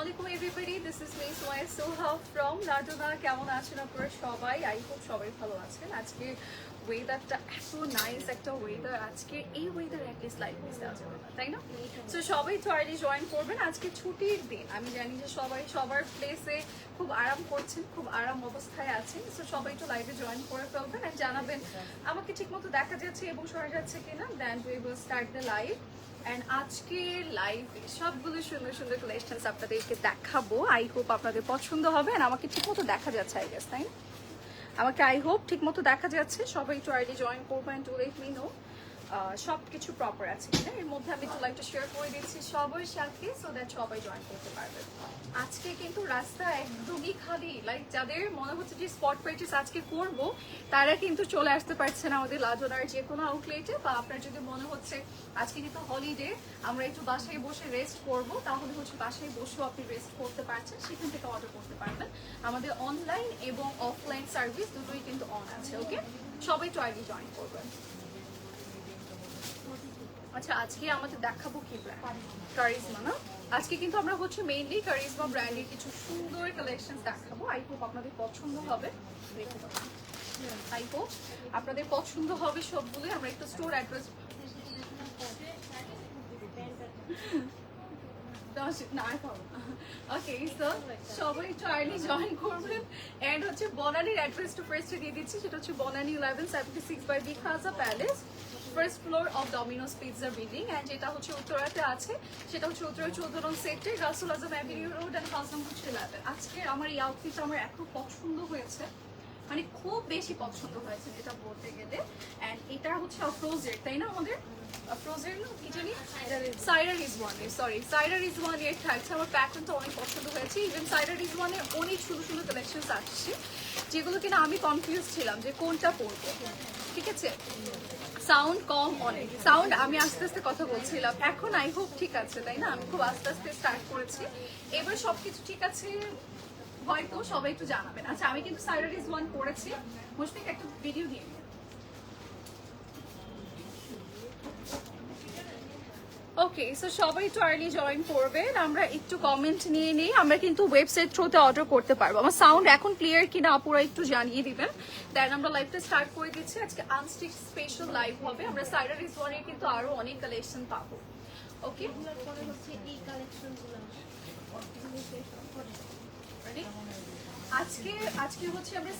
Assalamualaikum everybody, this is me Soya Soha from Laduna. কেমন আছেন আপনারা সবাই? আই হোপ সবাই ভালো আছেন। আজকে ওয়েদারটা এত নাইস একটা ওয়েদার, আজকে এই ওয়েদার অ্যাটলিস্ট লাইভ মিস দেওয়া যাবে না, তাই না? সো সবাই তো আর্লি জয়েন করবেন, আজকে ছুটির দিন। আমি জানি যে সবাই সবার প্লেসে খুব আরাম করছেন, খুব আরাম অবস্থায় আছেন। সো সবাই তো লাইভে জয়েন করে ফেলবেন আর জানাবেন আমাকে ঠিকমতো দেখা যাচ্ছে এবং শোনা যাচ্ছে কিনা। Then we will start the live. And আজকে লাইভে সবগুলো সুন্দর সুন্দর কালেকশনস আপনাদেরকে দেখাবো। আই হোপ আপনাদের পছন্দ হবে। আর আমাকে ঠিকমতো দেখা যাচ্ছে, আই গেস, তাই না? আমাকে আই হোপ ঠিকমতো দেখা যাচ্ছে। সবাই একটু আইডি জয়েন করবেন, টু লেট মি নো সব কিছু প্রপার আছে কিনা। এর মধ্যে আমি একটু লাইভটা শেয়ার করে দিচ্ছি সবার সাথে, সো দ্যাট সবাই জয়েন করতে পারবে। আজকে কিন্তু রাস্তা একদমই খালি, লাইক যাদের মনে হচ্ছে যে স্পট পারচেস আজকে করব তারা কিন্তু চলে আসতে পারছেন আমাদের লাজনার যে কোনো আউটলেটে। বা আপনার যদি মনে হচ্ছে আজকে কিন্তু হলিডে, আমরা একটু বাসায় বসে রেস্ট করব, তাহলে হচ্ছে বাসায় বসেও আপনি রেস্ট করতে পারছেন, সেখান থেকে অর্ডার করতে পারবেন। আমাদের অনলাইন এবং অফলাইন সার্ভিস দুটোই কিন্তু অন আছে। ওকে, সবাই তো আইডি জয়েন করবেন। আচ্ছা, আজকে আমাদের দেখাবো কি ব্র্যান্ড? কারিজমা না? আজকে কিন্তু আমরা হচ্ছে মেইনলি কারিজমা ব্র্যান্ডের কিছু সুন্দর কালেকশন দেখাবো। আই হোপ আপনাদের পছন্দ হবে। আই হোপ আপনাদের পছন্দ হবে সবগুলোই। আমরা একটু স্টোর অ্যাড্রেস ওকে, সো সবাই একটু আর্লি জয়েন করবেন। এন্ড হচ্ছে বনানীর অ্যাড্রেসটা ফার্স্টে দিয়ে দিচ্ছি, সেটা হচ্ছে Banani 1176 by B Khaja Palace, first floor of Domino's pizza building. And যেটা হচ্ছে উত্তরাতে আছে সেটা হচ্ছে উত্তরা 14 নং sector, Rasul Azam avenue road and house number 11। আজকে আমার এই আউটফিটটা আমার এত পছন্দ হয়েছে, মানে খুব বেশি পছন্দ হয়েছে যেটা বলতে গেলে। অ্যান্ড এটা হচ্ছে আফরোজের, তাই না? আমাদের আফরোজের না কি জানি, সাইরা রিজওয়ানের, সরি সাইরা রিজওয়ানের থাকছে। আমার প্যাটার্নটা অনেক পছন্দ হয়েছে। ইভেন সাইরা রিজওয়ানের অনেক সুন্দর সুন্দর কালেকশন আসছে, যেগুলো কিনা আমি কনফিউজ ছিলাম যে কোনটা পরবো। ঠিক আছে, সাউন্ড কম, অনেক সাউন্ড। আমি আস্তে আস্তে কথা বলছিলাম, এখন আই হোপ ঠিক আছে, তাই না? আমি খুব আস্তে আস্তে স্টার্ট করেছি, এবার সবকিছু ঠিক আছে হয়তো। সবাই একটু জানাবেন। আচ্ছা, আমি কিন্তু সাইরা রিজওয়ান করেছি, মুশফিক একটা ভিডিও দিয়ে। ওকে, সো সবাই একটু আর্লি জয়েন করবেন। আমরা একটু কমেন্ট নিয়ে নিই, আমরা কিন্তু ওয়েবসাইট থ্রুতে অর্ডার করতে পারবো। আমার সাউন্ড এখন ক্লিয়ার কিনা আপুরা একটু জানিয়ে দিবেন। দেন আমরা লাইভটা স্টার্ট করে দিচ্ছি। আজকে আনস্টিক স্পেশাল লাইভ হবে। আমরা সাইরা রিজওয়ানের কিন্তু আরো অনেক কালেকশন পাবো। ওকে, আজকে হচ্ছে আমরা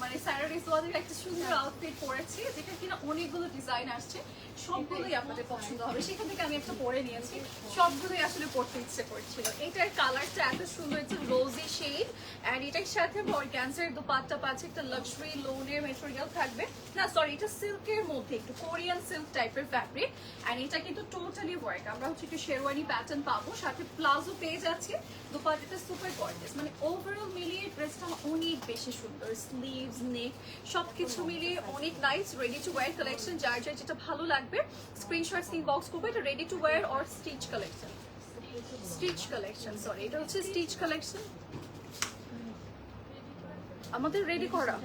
মানে সাইরা রিজওয়ানের একটা সুন্দর আউটফিট পরেছি, যেটা কিনা অনেকগুলো ডিজাইন আসছে, সবগুলোই আপনাদের পছন্দ হবে। সেখান থেকে আমি একটা পরে নিয়েছি, সবগুলোই আসলে পরতে ইচ্ছে করছিল। এটার কালারটা এত সুন্দর, একটা রোজি শেড। অ্যান্ড এটার সাথে অর্গানজার দোপাট্টা পাচ্ছে, একটা লাক্সারি লোনের মেটেরিয়াল থাকবে না, সরি এটা সিল্কের মধ্যে একটু কোরিয়ান সিল্ক টাইপের ফ্যাব্রিক। অ্যান্ড এটা কিন্তু টোটালি ওয়ার্ক। আমরা হচ্ছে একটু শেরওয়ানি প্যাটার্ন পাবো, সাথে প্লাজো পেয়ে যাচ্ছে, দোপাট্টাটা সুপার গর্জিয়াস। মানে ওভারঅল মিলিয়ে ড্রেসটা অনেক বেশি সুন্দর, স্লিভস, নেক সবকিছু মিলিয়ে অনেক nice. Ready to wire collection, যার যার যেটা ভালো লাগবে স্ক্রিনশট ইনবক্স করবে। এটা ready to wire or stitch collection, stitch collection, sorry এটা হচ্ছে স্টিচ কালেকশন আমাদের রেডি করা।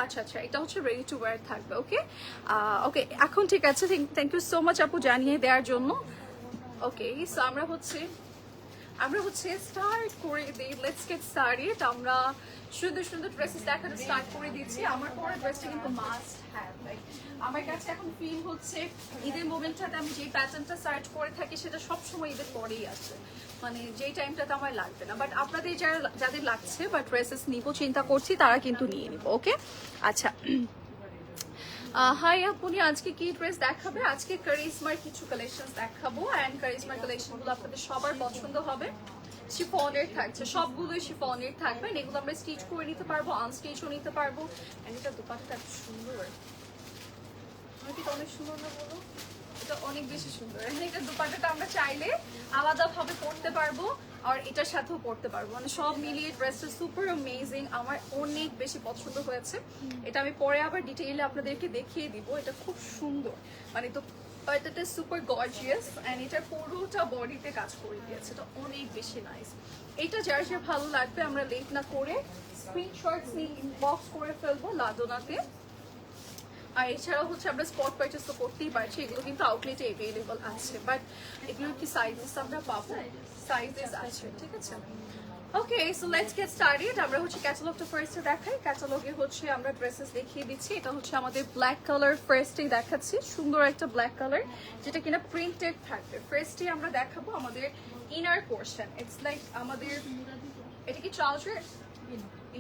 আচ্ছা আচ্ছা, এটা হচ্ছে রেডি টু ওয়্যার থাকবে। ওকে ওকে, এখন ঠিক আছে। থ্যাংক ইউ সো মাচ আপু জানিয়ে দেওয়ার জন্য। ওকে, সো আমরা হচ্ছে স্টার্ট করে দিই। Let's get started. আমরা সুন্দর সুন্দর ড্রেসেস দেখাতে স্টার্ট করে দিচ্ছি। আমার পরে ড্রেসটা কিন্তু মাস্ট হ্যাভ। লাইক আমার কাছে এখন ফিল হচ্ছে ঈদের মোমেন্টটাতে আমি যে প্যাটার্নটা সার্চ করে থাকি সেটা সবসময় ঈদের পরেই আসে, মানে যেই টাইমটাতে আমার লাগবে না। বাট আপনাদের যাদের লাগছে বা ড্রেসেস নিব চিন্তা করছি, তারা কিন্তু নিয়ে নিব। ওকে, আচ্ছা হাই আপনি আজকে কি ড্রেস দেখাবে? আজকে কারিজমার কিছু কালেকশন দেখাবো। অ্যান্ড কারিজমার কালেকশনগুলো আপনাদের সবার পছন্দ হবে। শিফনের থাকছে, সবগুলোই শিফনের থাকবে। এগুলো আমরা স্টিচ করে নিতে পারবো, আনস্টিচও নিতে পারবো। অ্যান্ড এটা দোপাট্টাটা এত সুন্দর, এটা অনেক সুন্দর না বলো? এটা অনেক বেশি সুন্দর। এখানে এটা দোপাট্টাটা আমরা চাইলে আলাদাভাবে পরতে পারবো আর এটার সাথেও পরতে পারবো, মানে সব মিলিয়ে ড্রেসটা সুপার অ্যামেজিং। আমার অনেক বেশি পছন্দ হয়েছে। এটা আমি পরে আবার ডিটেইলে আপনাদেরকে দেখিয়ে দিব। এটা খুব সুন্দর, মানে তো এটা সুপার গর্জিয়াস। অ্যান্ড এটা পুরোটা বডিতে কাজ করে দিয়েছে, এটা অনেক বেশি নাইস। এটা যার যে ভালো লাগবে আমরা লেট না করে স্ক্রিনশটস নিয়ে ইনবক্স করে ফেলবো লাদোনাতে। আর এছাড়াও হচ্ছে আমরা স্পট পারচেস তো করতেই পারছি, এগুলো কিন্তু আউটলেটে অ্যাভেলেবল আছে, বাট এগুলোর কি সাইজেস আমরা পাবো? সাইজেস আছে, ঠিক আছে। ওকে, সো লেটস গেট স্টার্টেড। আমরা হচ্ছে ক্যাটালগটা ফার্স্টে দেখাই। ক্যাটালগে হচ্ছে আমরা ড্রেসেস দেখিয়ে দিচ্ছি। এটা হচ্ছে আমাদের ব্ল্যাক কালার, ফার্স্টেই দেখাচ্ছি সুন্দর একটা ব্ল্যাক কালার যেটা কিনা প্রিন্টেড থাকবে। ফার্স্টে আমরা দেখাবো আমাদের ইনার পোর্শন। ইটস লাইক আমাদের, এটা কি ট্রাউজার?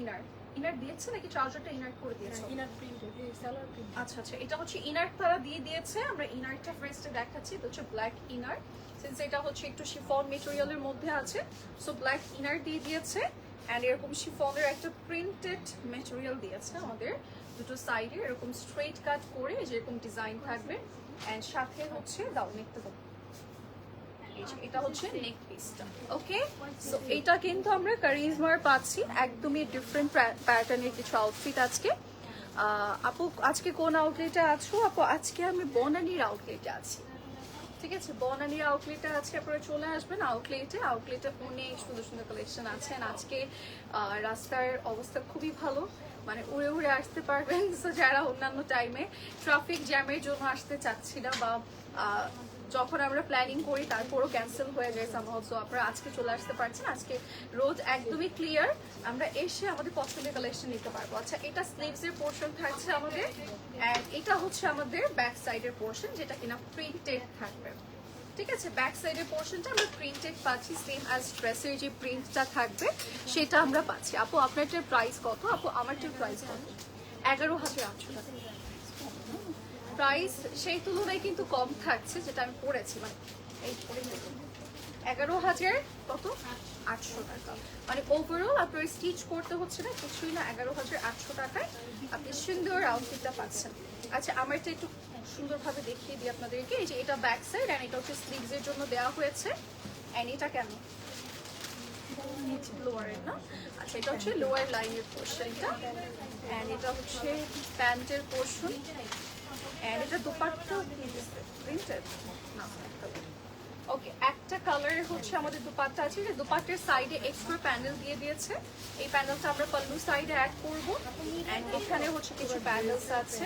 ইনার ইনার দিয়েছে নাকি ট্রাউজারটা ইনার করে দিয়েছে? ইনার প্রিন্টেড, এই সালোয়ার প্রিন্ট। আচ্ছা আচ্ছা, এটা হচ্ছে ইনার তারা দিয়ে দিয়েছে। আমরা ইনারটা ফার্স্টে দেখাচ্ছি। এটা হচ্ছে ব্ল্যাক ইনার, সিন্স এটা হচ্ছে একটু শিফন মেটেরিয়ালের মধ্যে আছে, সো ব্ল্যাক ইনার দিয়ে দিয়েছে। অ্যান্ড এরকম শিফনের একটা প্রিন্টেড মেটেরিয়াল দিয়েছে আমাদের দুটো সাইডে, এরকম স্ট্রেট কাট করে যেরকম ডিজাইন থাকবে। অ্যান্ড সাথে হচ্ছে দাও নেকটা দাও, এটা হচ্ছে নেক পিসটা। ওকে, সো এটা কিন্তু আমরা কারিজমার পাচ্ছি, একদমই ডিফারেন্ট প্যাটার্নের কিছু আউটফিট আজকে। আপু আজকে কোন আউটলেটে আছো? আপু আজকে আমি বনানীর আউটলেটে আছি, ঠিক আছে। বনানীর আউটলেটে আজকে আপনারা চলে আসবেন আউটলেটে অনেক সুন্দর সুন্দর কালেকশন আছে। আজকে রাস্তার অবস্থা খুবই ভালো, মানে উড়ে উড়ে আসতে পারবেন। সো যারা অন্যান্য টাইমে ট্রাফিক জ্যামের জন্য আসতে চাচ্ছি না, বা যখন আমরা প্ল্যানিং করি তারপরও ক্যান্সেল হয়ে যায় সামহাউ, সো আপনারা আজকে চলে আসতে পারছেন। আজকে রোড একদমই ক্লিয়ার, আমরা এসে আমাদের পছন্দের কালেকশন নিতে পারবো। আচ্ছা, এটা স্লিভসের পোর্শন থাকছে আমাদের, অ্যান্ড এটা হচ্ছে আমাদের ব্যাক সাইডের পোর্শন যেটা কিনা প্রিন্টেড থাকবে, ঠিক আছে। ব্যাক সাইডের পোর্শনটা আমরা প্রিন্টেড পাচ্ছি, সেম অ্যাজ ড্রেসের যে প্রিন্টটা থাকবে সেটা আমরা পাচ্ছি। আপু আপনারটার প্রাইস কত? আপু আমারটার প্রাইস কত? 11,800 টাকা প্রাইস। সেই তুলনায় কিন্তু কম থাকছে যেটা আমি পড়েছি, মানে এই 11,000 কত 800 টাকা, মানে ওভারঅল আপনার স্টিচ করতে হচ্ছে না কিছুই না, 11,800 টাকায় আপনি সুন্দর আউটফিটটা পাচ্ছেন। আচ্ছা, আমারটা একটু সুন্দরভাবে দেখিয়ে দিই আপনাদেরকে। এই যে এটা ব্যাক সাইড, অ্যান্ড এটা হচ্ছে স্লিভসের জন্য দেওয়া হয়েছে। অ্যান্ড এটা কেন লোয়ারের না? আচ্ছা, এটা হচ্ছে লোয়ার লাইনের পোর্শনটা, অ্যান্ড এটা হচ্ছে প্যান্টের পোর্শন। এন্ড এটা দুপাট্টা প্রিন্টেড না, ওকে একটা কালারের হচ্ছে আমাদের দুপাট্টা আছে। যে দুপাট্টার সাইডে এক্সট্রা প্যানেল দিয়ে দিয়েছে, এই প্যানেলটা আমরা পাল্লু সাইডে অ্যাড করব। এন্ড এখানে হচ্ছে কিছু প্যানেলস আছে।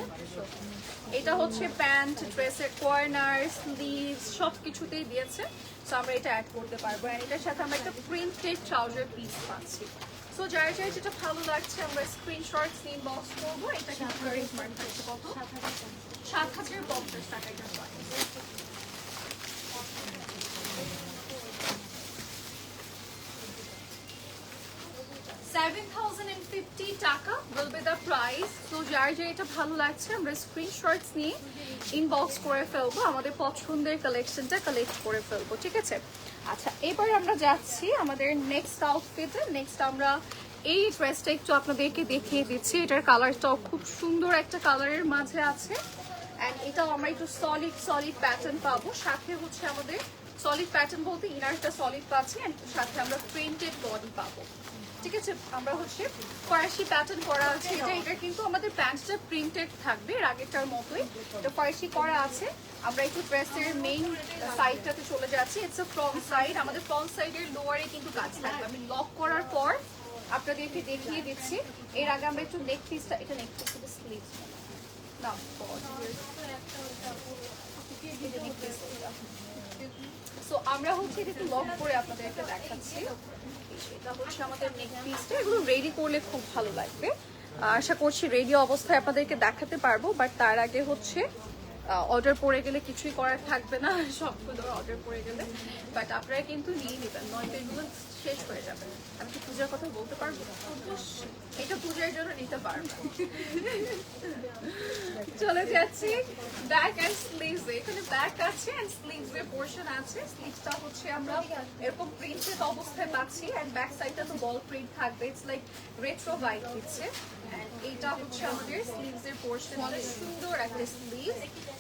এটা হচ্ছে প্যান্ট, ড্রেসের কর্নার, স্লিভস সব কিছুতেই দিয়েছে, সো আমরা এটা অ্যাড করতে পারবো। এন্ড এটার সাথে আমরা একটা প্রিন্টেড ট্রাউজার পিস পাচ্ছি। সো যার যার যেটা ভালো লাগছে আমরা স্ক্রিনশট ইনবক্স করবো। এটা কিন্তু ভেরি স্মার্ট থাকছে। কত? 7,050 টাকা এটা প্রাইস। $7,050 টাকা will be the price. তো যার যে এটা ভালো লাগছে আমরা স্ক্রিনশটস নিয়ে ইনবক্স করে ফেলবো, আমাদের পছন্দের কালেকশনটা কালেক্ট করে ফেলবো, ঠিক আছে। আচ্ছা, এবার আমরা যাচ্ছি আমাদের নেক্সট আউটফিটে। নেক্সট আমরা এই ড্রেসটা একটু আপনাদেরকে দেখিয়ে দিচ্ছি। এটার কালারটাও খুব সুন্দর একটা কালারের মাঝে আছে, অ্যান্ড এটাও আমরা একটু সলিড প্যাটার্ন পাবো। সাথে হচ্ছে আমাদের সলিড প্যাটার্ন বলতে ইনারটা সলিড পাচ্ছি, অ্যান্ড সাথে আমরা প্রিন্টেড বডি পাবো, ঠিক আছে। আমরা হচ্ছে ফরাসি প্যাটার্ন করা আছে। এটা কিন্তু আমাদের প্যান্টটা প্রিন্টেড থাকবে এর আগেরটার মতোই, তো ফরাসি করা আছে। আমরা একটু ড্রেসের মেইন সাইডটাতে চলে যাচ্ছি। ইটস আ ফ্রন্ট সাইড, আমাদের ফ্রন্ট সাইডের লোয়ারে কিন্তু কাজ থাকবে। আমি লক করার পর আপনাদেরকে দেখিয়ে দিচ্ছি। এর আগে আমরা একটু নেক পিসটা, এটা নেক পিসটা স্লিভ না, সো আমরা হচ্ছে এটা একটু লক করে আপনাদেরকে দেখাচ্ছি। এটা হচ্ছে আমাদের নেক পিসটা, এগুলো রেডি করলে খুব ভালো লাগবে। আশা করছি রেডি অবস্থায় আপনাদেরকে দেখাতে পারবো, বাট তার আগে হচ্ছে অর্ডার পড়ে গেলে কিছুই করার থাকবে না, সবগুলো অর্ডার পড়ে গেলে। বাট আপনারা কিন্তু নিয়ে নেবেন, নয়তো এগুলো শেষ হয়ে যাবে। আমি কি পূজার কথা বলতে পারবো? এটা পূজার জন্য নিতে পারবো। চলে যাচ্ছি ব্যাক অ্যান্ড স্লিভস। এখানে ব্যাক আছে অ্যান্ড স্লিভস এর পোর্শন আছে। স্লিভসটা হচ্ছে আমরা এরকম প্রিন্টেড অবস্থায় পাচ্ছি, অ্যান্ড ব্যাক সাইডটা তো বল প্রিন্ট থাকবে। ইটস লাইক রেট্রো ভাইব দিচ্ছে। এইটা হচ্ছে আমাদের স্লিভস এর পোর্শন, সুন্দর একটা স্লিভ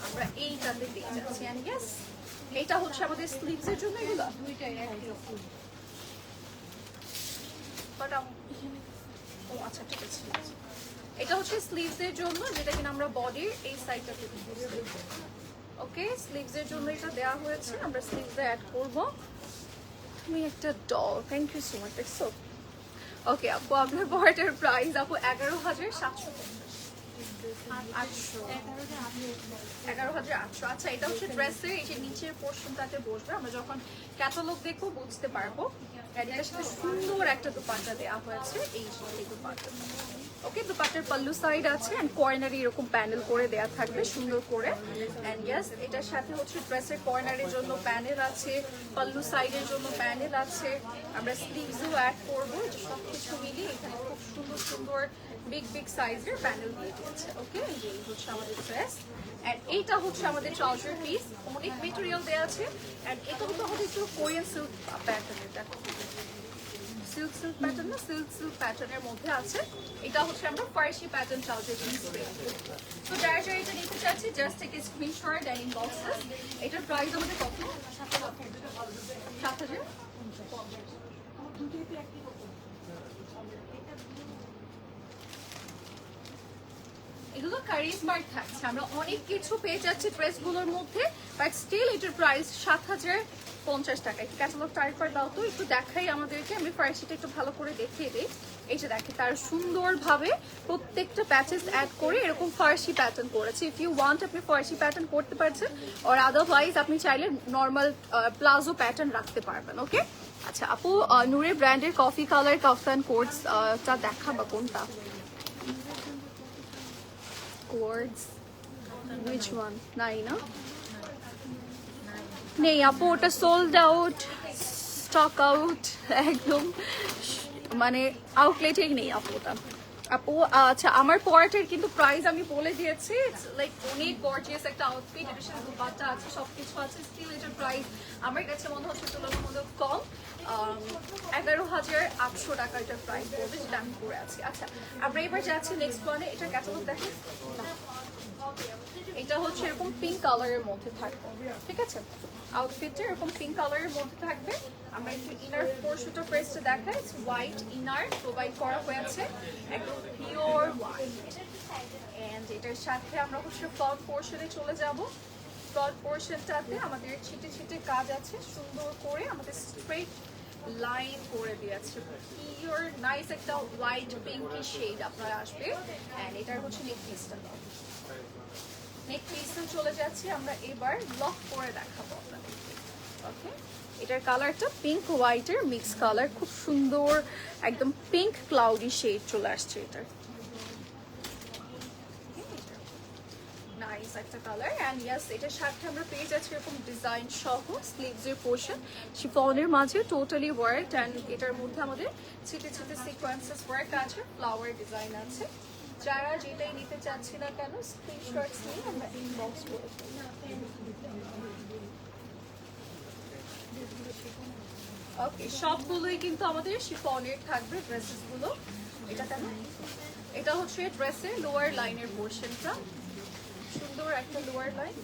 আমরা এইটাতে পেয়ে যাচ্ছি। অ্যান্ড ইয়েস, এটা হচ্ছে আমাদের স্লিভস এর জন্য। এগুলো দুইটাই একই, বাট ও আচ্ছা ঠিক আছে। এটা হচ্ছে স্লিভস এর জন্য, যেটা কিনা আমরা বডির এই সাইডটাতে দিচ্ছি। ওকে, স্লিভস এর জন্য এটা দেওয়া হয়েছে, আমরা স্লিভসে অ্যাড করব। তুমি একটা doll, thank you so much. দেখছো? ওকে আপু, আপনার বডির প্রাইস আপু 11,750। 800, 11,800। আচ্ছা, এটা হচ্ছে ড্রেসের এই যে নিচের পোর্শনটাতে বসবে, আমরা যখন ক্যাটালগ দেখবো বুঝতে পারবো। আর এটার সাথে সুন্দর একটা দুপাট্টা দেওয়া হয়েছে, এই দুপাট্টা। ওকে, দুপাট্টার পাল্লু সাইড আছে এন্ড কর্নারে এরকম প্যানেল করে দেয়া থাকবে সুন্দর করে। এন্ড ইয়েস, এটার সাথে হচ্ছে ড্রেসের কর্নারের জন্য প্যানেল আছে, পাল্লু সাইডের জন্য প্যানেল আছে। আমরা স্লিভসও অ্যাড করবো, এটা সব কিছু মিলিয়ে এখানে খুব সুন্দর সুন্দর বিগ বিগ সাইজের প্যানেল দিয়ে দিয়েছে। ওকে, এই হচ্ছে আমাদের ড্রেস। এন্ড এইটা হচ্ছে আমাদের ট্রাউজার পিস, অনেক মেটেরিয়াল দেওয়া আছে। এন্ড এটা হচ্ছে আমাদের একটু কোরিয়ান সিল্ক প্যাটার্নের, দেখো সিল্ক সিল্ক প্যাটার্ন না, সিল্ক সিল্ক প্যাটার্নের মধ্যে আছে। এটা হচ্ছে আমরা ফার্সি প্যাটার্ন ট্রাউজার পিস। তো যারা যারা এটা নিতে চাচ্ছি just take a screenshot and inbox us. এটার প্রাইস আমাদের কত? 7,000। এগুলো কারিজমার্ক থাকছে, আমরা অনেক কিছু পেয়ে যাচ্ছি ড্রেসগুলোর মধ্যে, বাট স্টিল এটার প্রাইস 7,050 টাকা। একটু ক্যাটালগ টাইপার দাও তো, একটু দেখাই আমাদেরকে, আমি ফার্সিটা একটু ভালো করে দেখিয়ে দিই। এই যে দেখে তার সুন্দরভাবে প্রত্যেকটা প্যাচেস অ্যাড করে এরকম ফার্সি প্যাটার্ন করেছে। ইফ ইউ ওয়ান্ট আপনি ফার্সি প্যাটার্ন করতে পারছেন, আর আদারওয়াইজ আপনি চাইলে নর্মাল প্লাজো প্যাটার্ন রাখতে পারবেন। ওকে, আচ্ছা আপু, নূরের ব্র্যান্ডের কফি কালার কাফতান কোটসটা দেখাবা কোনটা? কোর্ডস which one? নাই না, নেই আপু, ওটা সোল্ড আউট, স্টক আউট, একদম মানে আউটলেটেই নেই আপু ওটা। আপু আচ্ছা, আমার পরাটার কিন্তু প্রাইস আমি বলে দিয়েছি, লাইক অনেক গর্জিয়াস একটা আউটফিট, এটার সাথে দুপাট্টা আছে, সবকিছু আছে। স্টিল এটার প্রাইস আমার কাছে মনে হচ্ছে তুলনামূলক কম। 11,800 টাকা এটার প্রাইস পড়বে, যেটা আমি পরে আছি। আচ্ছা, আমরা এবার যাচ্ছি নেক্সট ওয়ানে। এটার ক্যাটালগ দেখেন, এটা হচ্ছে এরকম পিঙ্ক কালারের মধ্যে থাকবে, ঠিক আছে? আউটফিটটা এরকম পিঙ্ক কালারের মধ্যে থাকবে। আমরা একটু ইনার পোর্শনটা প্রেসটা দেখাই, হোয়াইট ইনার প্রোভাইড করা হয়েছে, একদম পিওর হোয়াইট। এন্ড এটার সাথে আমরা হচ্ছে ফ্রন্ট পোর্শনে চলে যাব। ফ্রন্ট পোর্শনটাতে আমাদের ছিটে ছিটে কাজ আছে, সুন্দর করে আমাদের স্ট্রেট লাইন করে দিয়েছে, পিওর নাইস একটা হোয়াইট পিঙ্কি শেড আপনার আসবে। এন্ড এটার হচ্ছে নেক পিসটা, নেক পিসে চলে যাচ্ছি আমরা এবার, লক করে দেখাবো আপনাদের। ওকে, এটার কালারটা পিঙ্ক হোয়াইটের মিক্স কালার, খুব সুন্দর একদম পিঙ্ক ক্লাউডি শেড চলে আসছে এটার। নাইস একটা কালার। এন্ড ইয়েস, এটার সাথে আমরা পেয়ে যাচ্ছি এরকম ডিজাইন সহ স্লিভসের পোর্শন, শিফনের মাঝে টোটালি ওয়ার্ক। এন্ড এটার মধ্যে আমাদের ছিটে ছিটে সিকোয়েন্সেস ওয়ার্ক আছে, ফ্লাওয়ার ডিজাইন আছে। যারা যেটাই নিতে চাচ্ছি না কেন, স্ক্রিনশটস নিয়ে আমরা ইনবক্স করে দেব। ওকে, সবগুলোই কিন্তু আমাদের শিফনের থাকবে ড্রেসেসগুলো। এটা কেন, এটা হচ্ছে ড্রেসের লোয়ার লাইনের পোর্শনটা, সুন্দর একটা লোয়ার লাইন।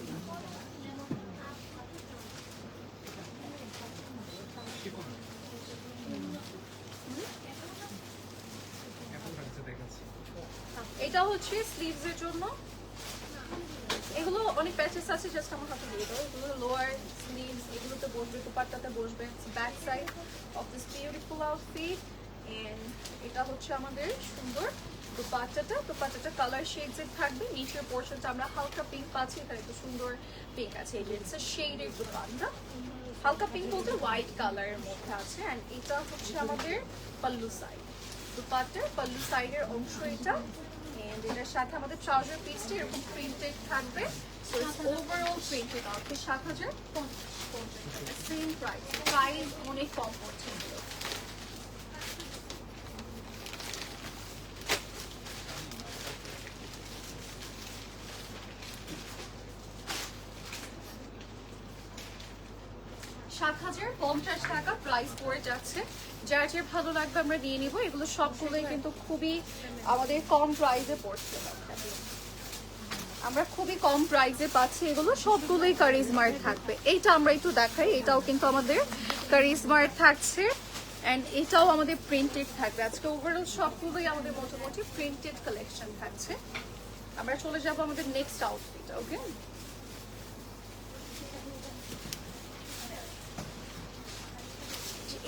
এটা হচ্ছে স্লিভস এর জন্য, এগুলো অনেক প্যাচেস আছে, জাস্ট আমার হাতে দিয়ে দাও। এগুলো লোয়ার স্লিভস, এগুলোতে বসবে, দুপাট্টাতে বসবে, back side of this beautiful outfit. And এটা হচ্ছে আমাদের সুন্দর দুপাট্টাটা, দুপাট্টাটা কালার শেডস এর থাকবে। নিচের পোর্শনটা আমরা হালকা পিঙ্ক পাচ্ছি, এটা একটু সুন্দর পিঙ্ক আছে, এই যে শেডের দুপাট্টা, হালকা পিঙ্ক বলতে হোয়াইট কালারের মধ্যে আছে। এন্ড এটা হচ্ছে আমাদের পাল্লু সাইড, দুপাট্টার পাল্লু সাইডের অংশ এটা। এন্ড এটার সাথে আমাদের ট্রাউজার পিসটা এরকম প্রিন্টেড থাকবে, so it's overall printed outfit. 7,050 same price, price অনেক কম পড়ছে। টাকা প্রাইস পড়ে যাচ্ছে। যার যে ভালো লাগবে আমরা নিয়ে নিব। এগুলো সবগুলোই কিন্তু খুবই আমাদের কম প্রাইসে পড়ছে, আমরা খুবই কম প্রাইসে পাচ্ছি। এগুলো সবগুলোই কারিজমার্ক থাকবে। এইটা আমরা একটু দেখাই, এটাও কিন্তু আমাদের কারিজমার্ক থাকছে এন্ড এটাও আমাদের প্রিন্টেড থাকবে। আজকে ওভারঅল সবগুলোই আমাদের মোটামুটি প্রিন্টেড কালেকশন থাকছে। আমরা চলে যাব আমাদের নেক্সট আউটফিট। ওকে,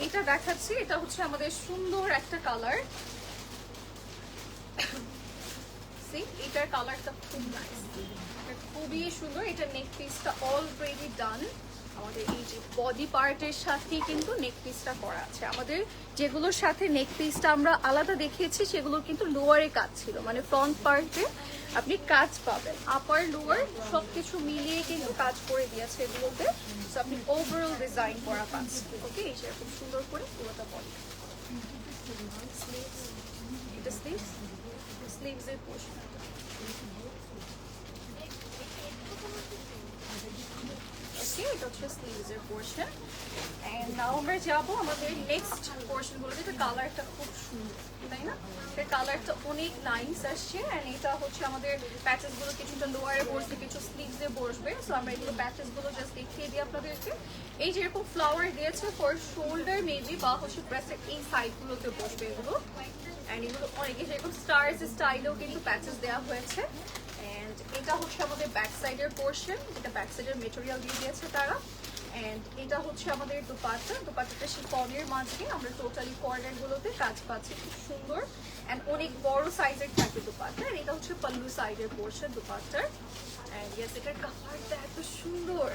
এটা দেখাচ্ছি, এটা হচ্ছে আমাদের সুন্দর একটা কালার, দেখাইছি, এটার কালারটা খুব নাইস, খুবই সুন্দর। এটা নেক পিসটা অলরেডি ডান, আমাদের এই যে বডি পার্টের সাথে কিন্তু নেক পিসটা করা আছে। আমাদের যেগুলোর সাথে নেক পিসটা আমরা আলাদা দেখিয়েছি সেগুলো কিন্তু লোয়ারে কাজ ছিল, মানে ফ্রন্ট পার্টে আপনি কাজ পাবেন, আপার লোয়ার সব কিছু মিলিয়ে কিন্তু কাজ করে দিয়েছে এগুলোতে। সো আপনি ওভারঅল ডিজাইন করা পাচ্ছেন। ওকে, এই যে খুব সুন্দর করে পুরোটা বডি, এটা স্লিভসের পোর্শন। ওকে, এটা হচ্ছে স্লিভসের পোর্শন। এন্ড নাও আমরা যাবো আমাদের নেক্সট পোর্শনগুলোতে। এটা কালারটা খুব সুন্দর, তাই না? এর কালারটা অনেক নাইস আসছে। এন্ড এটা হচ্ছে আমাদের প্যাচেসগুলো কিছুটা লোয়ারে বসবে, কিছু স্লিভসে বসবে। সো আমরা এগুলো প্যাচেসগুলো জাস্ট দেখিয়ে দিই আপনাদেরকে। এই যেরকম ফ্লাওয়ার দিয়েছে ফর শোল্ডার মেবি, বা হচ্ছে প্রেসের এই সাইডগুলোতে বসবে এগুলো। এন্ড এগুলো অনেকে যেরকম স্টার্স স্টাইলেও কিন্তু প্যাচেস দেওয়া হয়েছে। এন্ড এটা হচ্ছে আমাদের ব্যাক সাইডের পোর্শন, যেটা ব্যাক সাইডের মেটেরিয়াল দিয়ে দিয়েছে তারা। এন্ড এটা হচ্ছে আমাদের দুপাট্টাটা শিফনের মাঝে আমরা টোটালি কর্নারগুলোতে কাজ পাচ্ছি, খুব সুন্দর। এন্ড অনেক বড় সাইজের থাকে দুপাট্টা। আর এটা হচ্ছে পাল্লু সাইডের পোর্শন দুপাট্টার। এন্ড ইয়েস, এটার কালারটা এত সুন্দর,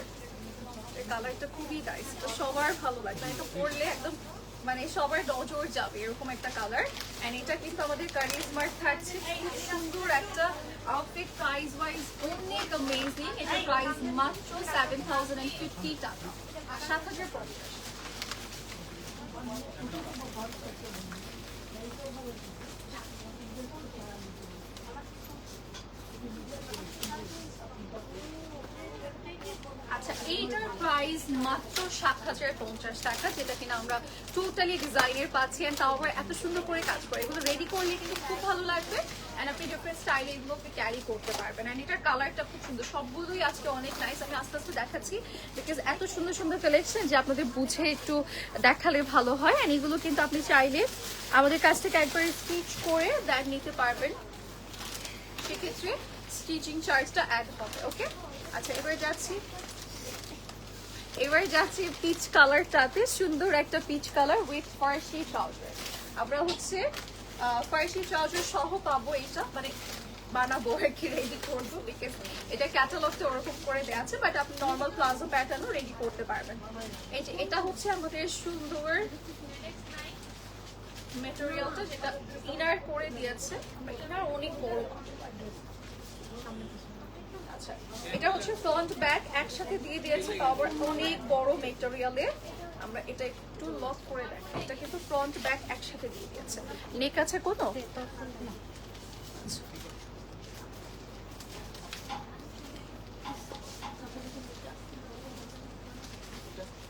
এর কালারটা খুবই নাইস, তো সবার ভালো লাগবে। এটা পরলে একদম মানে সবার নজর যাবে এরকম একটা কালার। এন্ড এটা কিন্তু আমাদের কারিজমার থাকছে, খুব সুন্দর একটা আউটফিট। প্রাইস ওয়াইজ অনেক অ্যামেজিং। এটা প্রাইস মাত্র 7050 টাকা, 7050। আচ্ছা, এইটার প্রাইস মাত্র 7050 টাকা, যেটা কিনা আমরা টোটালি ডিজাইনের পাচ্ছি। এন্ড তাও আবার এত সুন্দর করে কাজ করে। এগুলো রেডি করলে কিন্তু খুব ভালো লাগবে। এন্ড আপনি ডিফারেন্ট স্টাইলে এগুলোকে ক্যারি করতে পারবেন। এন্ড এটার কালারটা খুব সুন্দর, সবগুলোই আজকে অনেক নাইস। আমি আস্তে আস্তে দেখাচ্ছি বিকজ এত সুন্দর সুন্দর কালেকশন যে আপনাদের বুঝে একটু দেখালে ভালো হয়। এন্ড এগুলো কিন্তু আপনি চাইলে আমাদের কাছ থেকে একবারে স্টিচ করে দেন নিতে পারবেন, সেক্ষেত্রে স্টিচিং চার্জটা অ্যাড হবে। ওকে, আচ্ছা এবার যাচ্ছি পিচ কালারটাতে। সুন্দর একটা peach colour with Farsi trouser. আমরা হচ্ছে ফার্সি ট্রাউজার সহ পাবো। এটা মানে বানাবো আর কি, রেডি করবো, বিকজ এটা ক্যাটালগটা ওরকম করে দেওয়া আছে। বাট আপনি নর্মাল প্লাজো প্যাটার্নও রেডি করতে পারবেন। এই যে এটা হচ্ছে আমাদের সুন্দর মেটেরিয়ালটা, যেটা ইনার করে দিয়েছে। ইনার অনেক বড়। আচ্ছা, এটা হচ্ছে ফ্রন্ট ব্যাক একসাথে দিয়ে দিয়েছে, আবার অনেক বড় মেটেরিয়ালে। আমরা এটা একটু লক করে দেখি, এটা কিন্তু ফ্রন্ট ব্যাক একসাথে দিয়ে দিয়েছে। নেক আছে কোনো?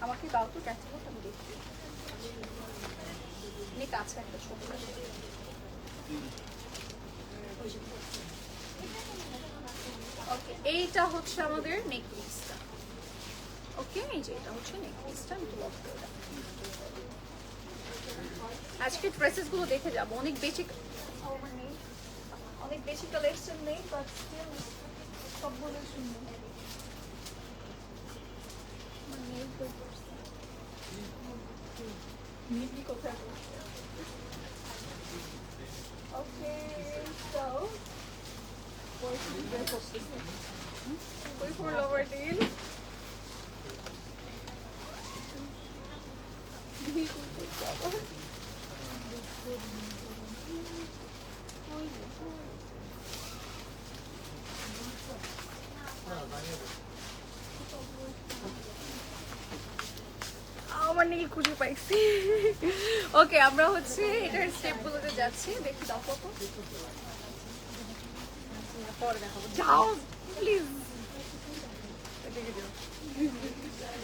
আমাকে দাও তো ক্যাটালগ, আমি দেখি। নেক আছে একটা ছোট। ওকে, এইটা হচ্ছে আমাদের নেক পিসটা। ওকে, এই যে এটা হচ্ছে নেক পিসটা। আমি লক করে দেব। আজকে ড্রেসেস গুলো দেখে যাবো, অনেক বেশি কালেকশন নেই, বাট স্টিল সবগুলো সুন্দর। কোথায়? ওকে, সো ওই ফুল ওভার ডিল। আমার নাকি খুঁজে পাইছি। ওকে, আমরা হচ্ছে এটার স্টেপ গুলোতে যাচ্ছি, দেখি দাও কত। পরে দেখাবো, যাও প্লিজ।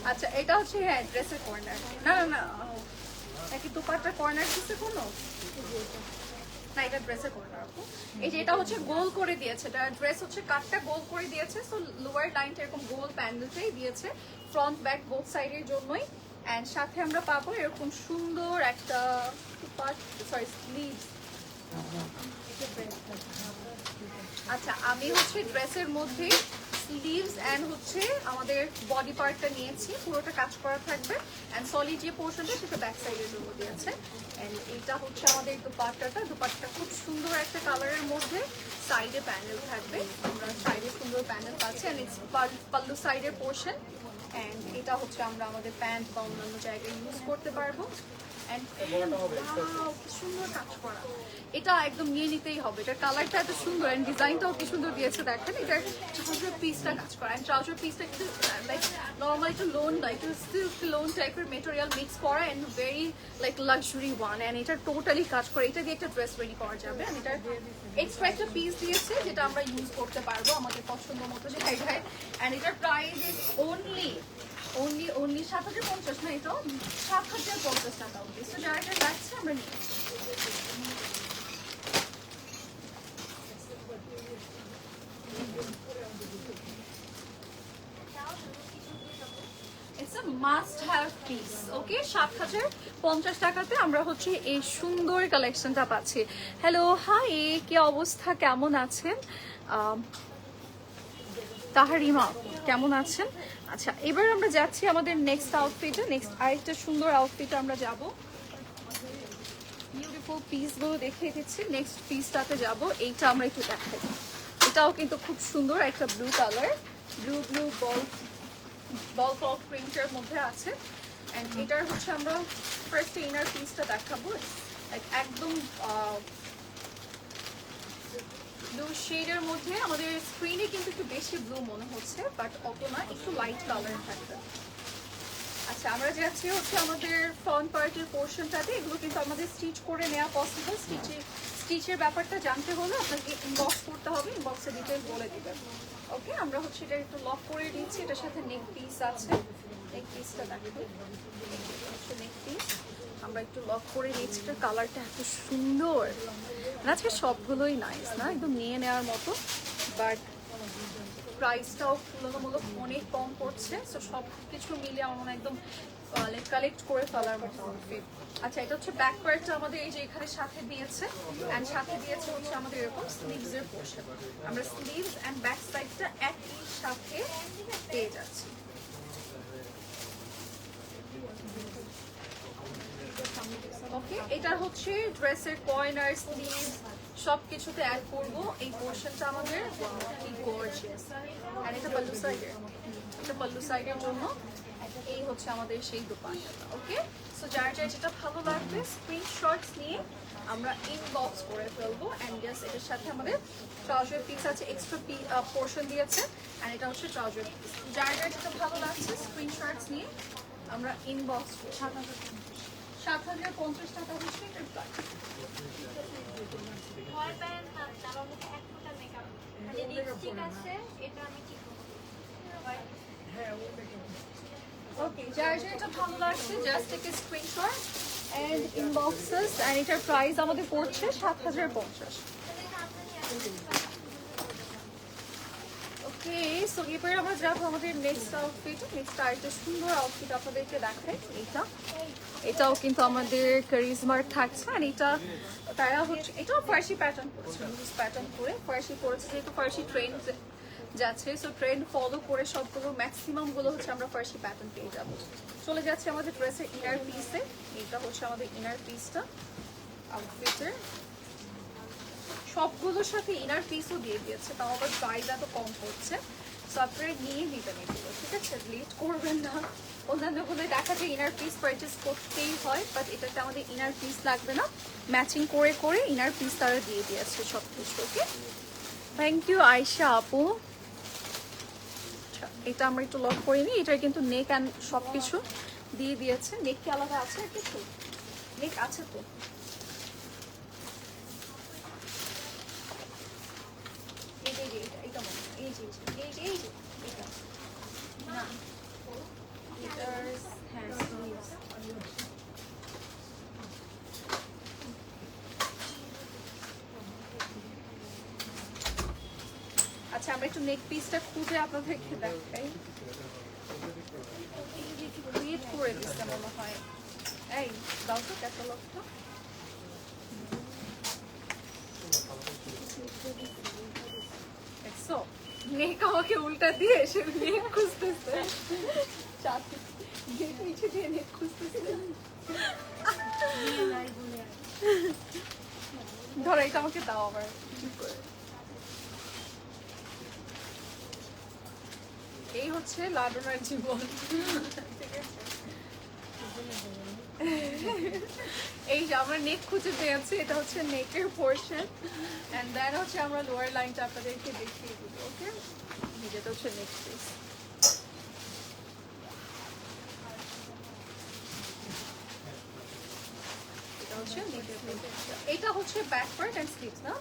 আচ্ছা, এটা হচ্ছে হ্যাঁ ড্রেসের কর্নার। না না না, নাকি দুপাট্টার কর্নার দিচ্ছে কোনো? না, এটা ড্রেসের কর্নার আপু। এই যে এটা হচ্ছে গোল করে দিয়েছে, এটা ড্রেস হচ্ছে কাটটা গোল করে দিয়েছে। সো লোয়ার লাইনটা এরকম গোল প্যান্ডেলটাই দিয়েছে, ফ্রন্ট ব্যাক বোথ সাইডের জন্যই। এন্ড সাথে আমরা পাবো এরকম সুন্দর একটা স্লিভস। আচ্ছা, আমি হচ্ছে ড্রেসের মধ্যে স্লিভস এন্ড হচ্ছে আমাদের বডি পার্টটা নিয়েছি, পুরোটা কাজ করা থাকবে। এন্ড সলিড যে পোর্শনটা সেটা ব্যাক সাইডের জন্য দিয়েছে। এন্ড এইটা হচ্ছে আমাদের দুপাট্টাটা খুব সুন্দর একটা কালারের মধ্যে। সাইডে প্যানেল থাকবে, আমরা সাইডে সুন্দর প্যানেল পাচ্ছি অ্যান্ড ইটস পাল্লু সাইডের পোর্শন। অ্যান্ড এটা হচ্ছে আমরা আমাদের প্যান্ট বা অন্যান্য জায়গায় ইউজ করতে পারবো। অ্যান্ড সুন্দর কাজ করা, এটা একদম নিয়ে নিতেই হবে। এটার কালারটা এত সুন্দর অ্যান্ড ডিজাইনটাও কি সুন্দর দিয়েছে দেখেন। এটার ট্রাউজার পিসটা কাজ করা অ্যান্ড ট্রাউজার পিসটা কিন্তু লাইক নর্মাল একটু লোন না, একটু সিল্ক লোন টাইপের মেটেরিয়াল মিক্স করা and very like luxury one. And এটা টোটালি কাজ করে, এটা দিয়ে একটা ড্রেস রেডি করা যাবে। অ্যান্ড এটার এক্সট্রা একটা পিস দিয়েছে যেটা আমরা ইউজ করতে পারবো আমাদের পছন্দ মতো জায়গায়। অ্যান্ড এটার প্রাইস ইজ অনলি 750 না, এটাও 750 টাকা অবধি। সো যারা এটা লাগছে আমরা নিই। It's a must have piece. Okay, 750 টাকাতে আমরা হচ্ছে এই সুন্দর কালেকশনটা পাচ্ছি। হ্যালো, হাই, কি অবস্থা, কেমন আছেন? তাহারিমা কেমন আছেন? আচ্ছা, এবার আমরা যাচ্ছি আমাদের নেক্সট আউটফিটে। নেক্সট আরেকটা সুন্দর আউটফিটে আমরা যাব। বিউটিফুল পিসগুলো দেখিয়ে দিচ্ছি। নেক্সট পিসটাতে যাব, এইটা আমরা একটু দেখাই। এটাও কিন্তু খুব সুন্দর একটা ব্লু কালার, ব্লু বল ক্লথ প্রিন্টের মধ্যে আছে। অ্যান্ড এটার হচ্ছে আমরা ফার্স্ট ইনার পিসটা দেখাবো। একদম ব্লু শেডের মধ্যে, আমাদের স্ক্রিনে কিন্তু একটু বেশি ব্লু মনে হচ্ছে, বাট অত না, একটু লাইট কালার থাকবে। আচ্ছা, আমরা যাচ্ছি হচ্ছে আমাদের ফ্রন্ট পার্টের পোর্শনটাতে। এগুলো কিন্তু আমাদের স্টিচ করে নেওয়া পসিবল। স্টিচের ব্যাপারটা জানতে হলে আপনাকে ইনবক্স করতে হবে, ইনবক্সে ডিটেলস বলে দিবেন। ওকে, আমরা হচ্ছে এটা একটু লক করে দিচ্ছি। এটার সাথে নেক পিস আছে, নেক পিসটা দেখো, নেক পিস আমরা একটু লক করে নিচ্ছি। এটা কালারটা এত সুন্দর, আজকে সবগুলোই নাইস না, একদম নিয়ে নেওয়ার মতো। বাট প্রাইসটাও তুলনামূলক অনেক কম পড়ছে। সো সব কিছু মিলে আমার মনে হয় একদম কালেক্ট করে ফেলার মতো আউটফিট। আচ্ছা, এটা হচ্ছে ব্যাক পার্টটা আমাদের এই যে এখানে সাথে দিয়েছে, অ্যান্ড সাথে দিয়েছে হচ্ছে আমাদের এরকম স্লিভসের পোর্শন। আমরা স্লিভস অ্যান্ড ব্যাক সাইডটা একই সাথে পেয়ে যাচ্ছি। ওকে, এটা হচ্ছে ড্রেসের কয়েন আর স্লিভ সবকিছুতে অ্যাড করব। এই পোর্শনটা আমাদের কি গর্জিয়াস। আর এটা পাল্লু সাইডের, এটা পাল্লু সাইডের জন্য এই হচ্ছে আমাদের সেই দোপাট্টাটা। ওকে, সো যার যেটা ভালো লাগবে স্ক্রিনশটস নিয়ে আমরা ইনবক্স করে ফেলবো। অ্যান্ড জাস্ট এটার সাথে আমাদের ট্রাউজার পিস আছে, এক্সট্রা পোর্শন দিয়েছে। অ্যান্ড এটা হচ্ছে ট্রাউজার পিস। যার যেটা ভালো লাগছে স্ক্রিনশটস নিয়ে আমরা ইনবক্স করব। 7,050 টাকা হচ্ছে এটার প্রাইস। ওকে, যার যেটা ভালো লাগছে just take a screenshot and inbox us. And এটার প্রাইস আমাদের পড়ছে 7,050। ওকে, সো এরপরে আমরা যাবো আমাদের নেক্সট আউটফিট। নেক্সট আরেকটা সুন্দর আউটফিট আপনাদেরকে দেখাই। এটাও কিন্তু আমাদের কারিজমার থাকছে। আর এটা তারা হচ্ছে, এটাও ফার্সি প্যাটার্ন করছে, লুজ প্যাটার্ন করে ফার্সি করেছে, যেহেতু ফার্সি ট্রেন্ড যাচ্ছে। সো ট্রেন্ড ফলো করে সবগুলো ম্যাক্সিমাম গুলো হচ্ছে আমরা ফার্সি প্যাটার্ন পেয়ে যাবো। চলে যাচ্ছে আমাদের ড্রেসের ইনার পিসে। এটা হচ্ছে আমাদের ইনার পিসটা আউটফিটের। সবগুলোর সাথে ইনার পিসও দিয়ে দিয়েছে, তাও আবার প্রাইস এত কম পড়ছে। সো আপনারা নিয়ে দিবেন এগুলো, ঠিক আছে? লেট করবেন না। অন্যান্যগুলো দেখা যায় ইনার পিস পারচেস করতেই হয়, বাট এটাতে আমাদের ইনার পিস লাগবে না। ম্যাচিং করে করে ইনার পিস তারা দিয়ে দিয়েছে সব কিছু। ওকে, থ্যাংক ইউ আয়শা আপু। এটা আমরা একটু লক করে নিই। এটার কিন্তু নেক অ্যান্ড সব কিছু দিয়ে দিয়েছে। নেক কি আলাদা আছে কিছু? নেক আছে তো। আচ্ছা, আমরা একটু নেক পিসটা খুঁজে আপনাদেরকে দেখাই। ক্রিয়েট করে দিচ্ছে মনে হয়। এই দাও তো ক্যাটালগটা। দেখছো, নেক আমাকে উল্টা দিয়ে সে নেক খুঁজতেছে। পিছিয়ে দিয়ে নেক খুঁজতেছে। ধরো, এটা আমাকে দাও আবার ঠিক করে। হচ্ছে লাডোনার জীবন। এই যে আমরা নেক খুঁজে পেয়েছি, এটা হচ্ছে নেকের পোর্শন এন্ড দেন হচ্ছে আমরা লোয়ার লাইনটা আপনাদেরকে দেখিয়ে দিব। ওকে, যেটা হচ্ছে নেক পিস। এটা হচ্ছে ব্যাক পার্ট এন্ড স্লিভস না,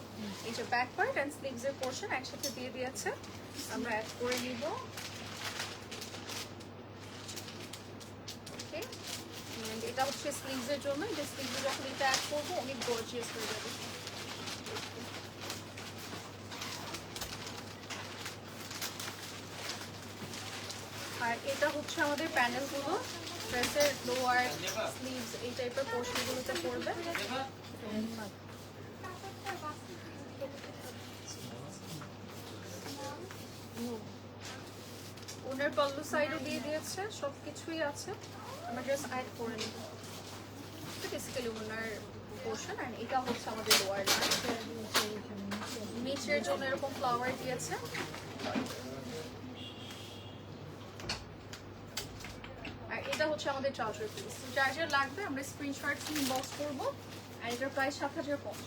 এই যে ব্যাক পার্ট এন্ড স্লিভস এর পোর্শন একসাথে দিয়ে দিয়েছে, আমরা অ্যাড করে নিব। ওকে, এটা হচ্ছে স্লিভস এর জন্য, এটা স্লিভস যখন এটা অ্যাড করবো অনেক গর্জিয়াস হয়ে যাবে। আর এটা হচ্ছে আমাদের প্যানেলগুলো ড্রেসের লোয়ার স্লিভস এই টাইপের পোর্শনগুলোতে পড়বে। ওনার পল্লু সাইডও দিয়ে দিয়েছে, সব কিছুই আছে, আমরা জাস্ট অ্যাড করে নিব। বেসিক্যালি ওনার পোর্শন এন্ড এটা হচ্ছে আমাদের লোয়ার লাইন। নিচের জন্য এরকম ফ্লাওয়ার দিয়েছে। আর এটা হচ্ছে আমাদের ট্রাউজার পিস। যার যার লাগবে আমরা স্ক্রিনশট ইনবক্স করবো। আর এটার প্রাইস ৭,০৫০।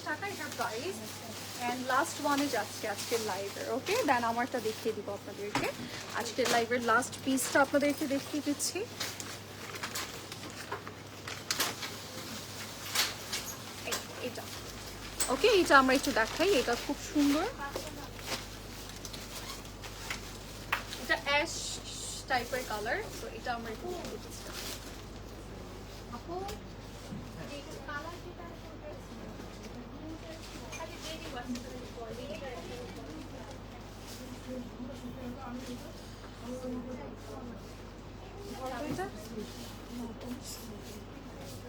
টাকা এটার প্রাইস। এন্ড লাস্ট ওয়ানে যাচ্ছে আজকের লাইভের। ওকে, দেন আমারটা দেখিয়ে দিব আপনাদেরকে। আজকের লাইভের লাস্ট পিসটা আপনাদেরকে দেখিয়ে দিচ্ছি। এটা ওকে, এটা আমরা একটু দেখাই, এটা খুব সুন্দর, এটা অ্যাশ টাইপের কালার। তো এটা আমরা একটু আপু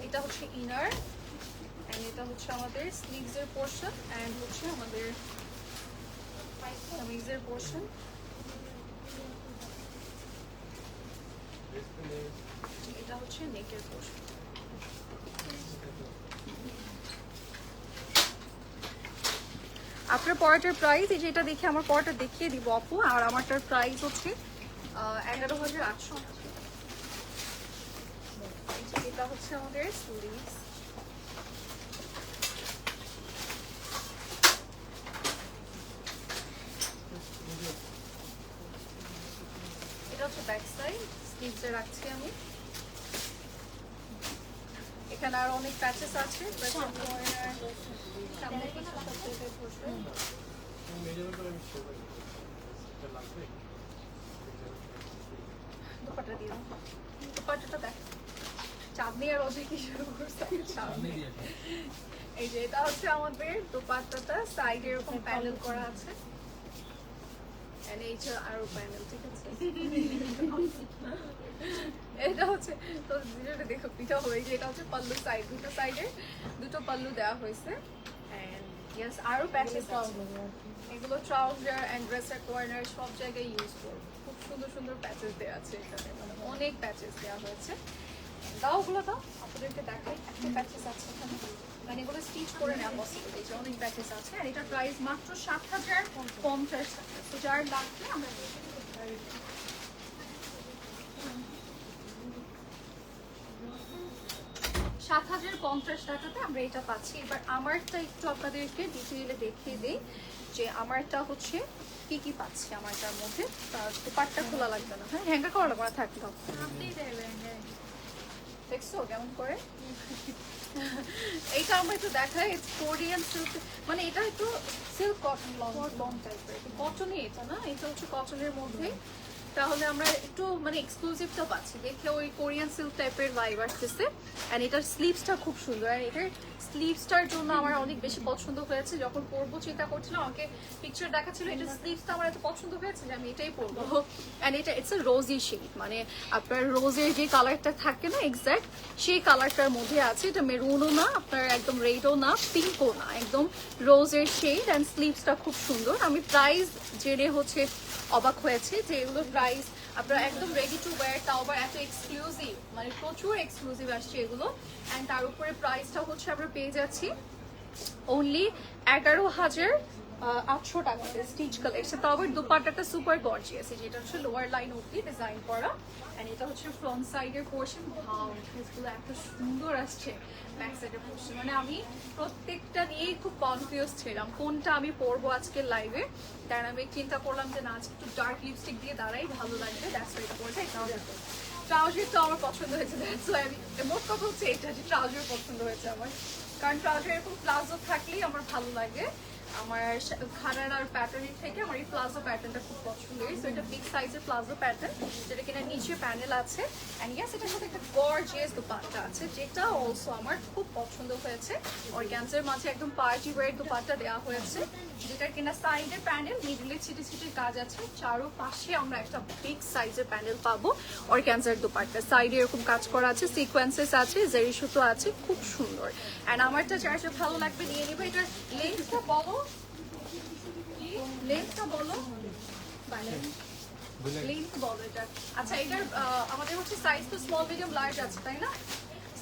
এটা হচ্ছে ইনার এন্ড এটা হচ্ছে আমাদের স্লিভস এর পোর্শন এন্ড হচ্ছে আমাদের কামিজের পোর্শন। এটা হচ্ছে নেকের পোর্শন। আপনার পরাটার প্রাইস, এই যে এটা দেখে আমার পরাটা দেখিয়ে দিব আপু। আর আমারটার প্রাইস হচ্ছে 11,৮০০। এটা হচ্ছে আমাদের স্লিভস। এটা হচ্ছে ব্যাক সাইড, স্লিভসে রাখছি আমি। এখানে আর অনেক প্যাচেস আছে, সামনে কিছু দুপাটা দিয়ে দুপাটাটা দেখ, চাঁদনি আর রোজে কি শুরু করছে। এই যে এটা হচ্ছে আমাদের দুপাট্টাটা, সাইডে এরকম প্যানেল করা আছে। আরো প্যানেল, ঠিক আছে। এটা হচ্ছে তো ভিডিওটা দেখো পিঠা হয়ে গিয়ে, এটা হচ্ছে পাল্লু সাইড, দুটো সাইডে দুটো পাল্লু দেওয়া হয়েছে। এন্ড ইয়েস, আরো প্যাচেস এগুলো ট্রাউজার এন্ড ড্রেসের কর্নার সব জায়গায় ইউজ করবো। খুব সুন্দর সুন্দর প্যাচেস দেওয়া আছে এখানে, মানে অনেক প্যাচেস দেওয়া হয়েছে। দাও ওগুলো দাও, আপনাদেরকে দেখাই। একটা প্যাচেস আছে এখানে, মানে এগুলো স্টিচ করে নেওয়া পসিবল। এই যে অনেক প্যাচেস আছে আর এটার প্রাইস মাত্র ৭,০৫০ টাকা। তো যার লাগবে আমরা ৭,০৫০ টাকাতে আমরা এটা পাচ্ছি। এবার আমারটা একটু আপনাদেরকে ডিটেইলে দেখিয়ে দিই যে আমারটা হচ্ছে কি কি পাচ্ছি আমারটার মধ্যে। পাটটা খোলা লাগবে না, হ্যাঁ হ্যাঙ্গার করা লাগবে না, থাকলো দেখছো কেমন করে। এইটা আমরা একটু দেখাই, কোরিয়ান সিল্ক, মানে এটা একটু সিল্ক কটন লং টাইপের, কটনই এটা না, এটা হচ্ছে কটনের মধ্যে। তাহলে আমরা একটু মানে এক্সক্লুসিভটা পাচ্ছি, দেখে ওই কোরিয়ান সিল্ক টাইপের ভাইব আসতেছে। এন্ড এটার স্লিভসটা খুব সুন্দর, আর এটার স্লিভসটার জন্য আমার অনেক বেশি পছন্দ হয়েছে। যখন পরবো চিন্তা করছিলাম, আমাকে পিকচার দেখাচ্ছিল, এটার স্লিভসটা আমার এত পছন্দ হয়েছে যে আমি এটাই পরবো। এন্ড এটা ইটস আ রোজি শেড, মানে আপনার রোজের যে কালারটা থাকে না এক্স্যাক্ট সেই কালারটার মধ্যে আছে। এটা মেরুনও না, আপনার একদম রেডও না, পিঙ্কও না, একদম রোজের শেড। অ্যান্ড স্লিভসটা খুব সুন্দর। আমি প্রাইস জেনে হচ্ছে অবাক হয়েছে যে এগুলোর প্রাইস আপনারা একদম রেডি টু ওয়্যার, তাও আবার এত এক্সক্লুসিভ, মানে প্রচুর এক্সক্লুসিভ আসছে এগুলো। অ্যান্ড তার উপরে প্রাইসটাও হচ্ছে আমরা পেয়ে যাচ্ছি অনলি 11,800 টাকাতে স্টিচ কালেকশন। তো আবার দুপাট্টাটা সুপার গর্জিয়াস, যেটা হচ্ছে লোয়ার লাইন অবধি ডিজাইন করা, এন্ড এটা হচ্ছে ফ্রন্ট সাইডের পোর্শন। ভাও ড্রেসগুলো এত সুন্দর আসছে ব্যাক সাইডের পোর্শন, মানে আমি প্রত্যেকটা নিয়েই খুব কনফিউজ ছিলাম কোনটা আমি পরবো আজকের লাইভে। কারণ আমি চিন্তা করলাম যে না, আজকে একটু ডার্ক লিপস্টিক দিয়ে দাঁড়াই ভালো লাগবে, দ্যাটস ওয়াই এটা পরতে। ট্রাউজার তো আমার পছন্দ হয়েছে, দ্যাটস ওয়াই আমি, মোট কথা হচ্ছে এটা যে ট্রাউজার পছন্দ হয়েছে আমার, কারণ ট্রাউজার এরকম প্লাজো থাকলেই আমার ভালো লাগে। আমার ঘাড়ার প্যাটার্নের থেকে আমার এই প্লাজো প্যাটার্নটা খুব পছন্দের। সো এটা বিগ সাইজের প্লাজো প্যাটার্ন, যেটা কিনা নিচে প্যানেল আছে, অ্যান্ড ইয়াস এটার সাথে একটা গর্জিয়াস দোপাট্টা আছে, যেটা অলসো আমার খুব পছন্দ হয়েছে। অর্গানজার মাঝে একদম পার্টি ওয়্যার দোপাট্টা দেওয়া হয়েছে, যেটা কিনা সাইডের প্যানেল, মিডলে ছিটে ছিটে কাজ আছে, চারো পাশে আমরা একটা বিগ সাইজের প্যানেল পাবো। অর্গানজার দোপাট্টা সাইডে এরকম কাজ করা আছে, সিকোয়েন্সেস আছে, জেরি সুতো আছে, খুব সুন্দর। অ্যান্ড আমারটা যার যে ভালো লাগবে নিয়ে নিবে। এটার লেন্থটা বলো, লেন্থটা বলো, লেন্থ বলো এটা। আচ্ছা, এটার আমাদের হচ্ছে সাইজ তো স্মল মিডিয়াম লার্জ আছে, তাই না?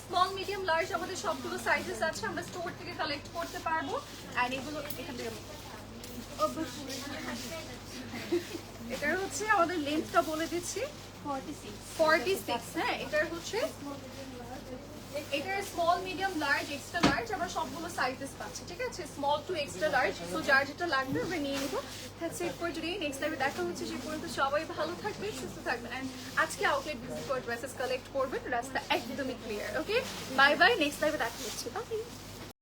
স্মল মিডিয়াম লার্জ আমাদের সবগুলো সাইজেস আছে, আমরা স্টোর থেকে কালেক্ট করতে পারবো। অ্যান্ড এগুলো এখান থেকে এটার হচ্ছে আমাদের লেন্থটা বলে দিচ্ছি 46। হ্যাঁ, এটার হচ্ছে এটার small medium large extra large আমরা সবগুলো সাইজেস পাচ্ছি, ঠিক আছে? স্মল টু এক্সট্রা লার্জ, তো যার যেটা লাগবে আমরা নিয়ে নিবো। That's it for today. Next টাইমে দেখা হচ্ছে, সে পর্যন্ত সবাই ভালো থাকবে, সুস্থ থাকবেন, অ্যান্ড আজকে আউটলেট ভিজিট করে ড্রেসেস কালেক্ট করবেন, রাস্তা একদমই ক্লিয়ার। ওকে, বাই বাই, নেক্সট টাইমে দেখা হচ্ছে, বাই।